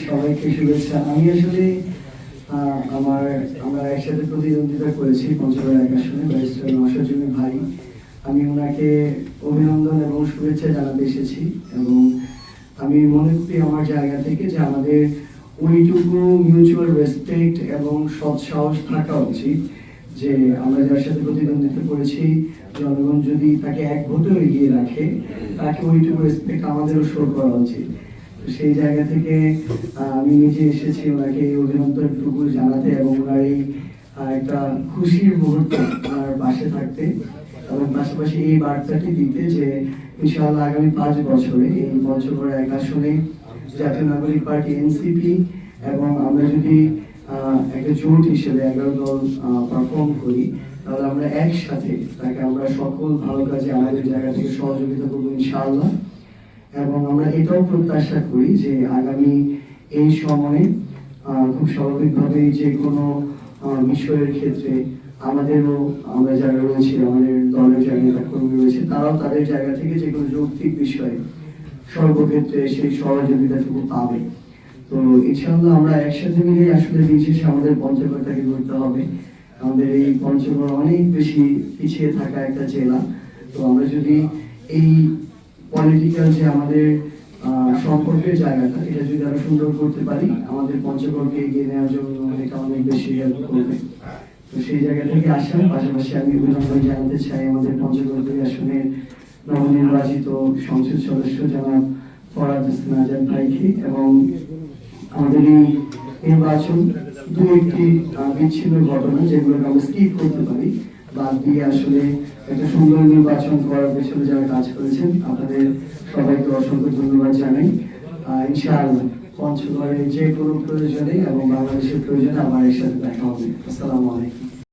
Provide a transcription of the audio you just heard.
সবাইকে শুভেচ্ছা। আমি আসলে আমরা একসাথে প্রতিদ্বন্দ্বিতা করেছি পঞ্চগড় এক আসনে ব্যারিস্টার নওশাদ জমি ভাই। আমি ওনাকে অভিনন্দন এবং শুভেচ্ছা জানাতে এসেছি এবং আমি মনে করি আমার জায়গা থেকে যে আমাদের ওইটুকু মিউচুয়াল রেসপেক্ট এবং সৎ সাহস থাকা উচিত যে আমরা যার সাথে প্রতিদ্বন্দ্বিতা করেছি জনগণ যদি তাকে এক ভোটে এগিয়ে রাখে তাকে ওইটুকু রেসপেক্ট আমাদেরও শো করা উচিত। সেই জায়গা থেকে আমি নিজে এসেছি ওনাকে এই অভিনন্দনটুকু জানাতে এবং ওনার এই একটা খুশির মুহূর্ত ওনার পাশে থাকতে এবং পাশাপাশি এই বার্তাটি দিতে যে ইনশাআল্লাহ আগামী 5 বছরে এই পঞ্চগড় এক আসনে জাতীয় নাগরিক পার্টি এনসিপি এবং আমরা যদি একটা জোট হিসেবে 11 দল পারফর্ম করি তাহলে আমরা একসাথে তাকে আমরা সকল ভালো কাজে আমাদের জায়গা থেকে সহযোগিতা করবো ইনশাআল্লাহ। এবং আমরা এটাও প্রত্যাশা করি যে আগামী এই সময়ে খুব স্বাভাবিকভাবেই যে কোনো বিষয়ের ক্ষেত্রে আমাদেরও আমরা যারা রয়েছে আমাদের দলের যারা নেতাকর্মী রয়েছে তারাও তাদের জায়গা থেকে যে কোনো যৌক্তিক বিষয়ে সর্বক্ষেত্রে সেই সহযোগিতাটুকু পাবে। তো ইনশাআল্লাহ আমরা একসাথে মিলে আসলে বিশেষ আমাদের পঞ্চগড়টাকে করতে হবে। আমাদের এই পঞ্চগড় অনেক বেশি পিছিয়ে থাকা একটা জেলা। তো আমরা যদি এই পলিটিক্যাল যে আমাদের সম্পর্কের জায়গাটা এটা যদি আরো সুন্দর করতে পারি আমাদের পঞ্চগড়কে এগিয়ে নেওয়ার জন্য এটা অনেক বেশি হেল্প করবে। তো সেই জায়গা থেকে আসার পাশাপাশি আমি অভিনন্দন জানাতে চাই আমাদের পঞ্চগড় 2 আসনের নবনির্বাচিত সংসদ সদস্য জনাব ফরহাদ হোসেন আজাদ ভাইকে এবং আমাদের এই নির্বাচন দু একটি বিচ্ছিন্ন ঘটনা যেগুলোকে আমরা স্কিপ করতে পারি বাদ দিয়ে আসলে একটা সুন্দর নির্বাচন করার পেছনে যারা কাজ করেছেন আপনাদের সবাইকে অসংখ্য ধন্যবাদ জানাই। ইনশাআল্লাহ পঞ্চগড়ের যে কোনো প্রয়োজনে এবং বাংলাদেশের প্রয়োজনে আমার এর সাথে দেখা হবে। আসসালামু আলাইকুম।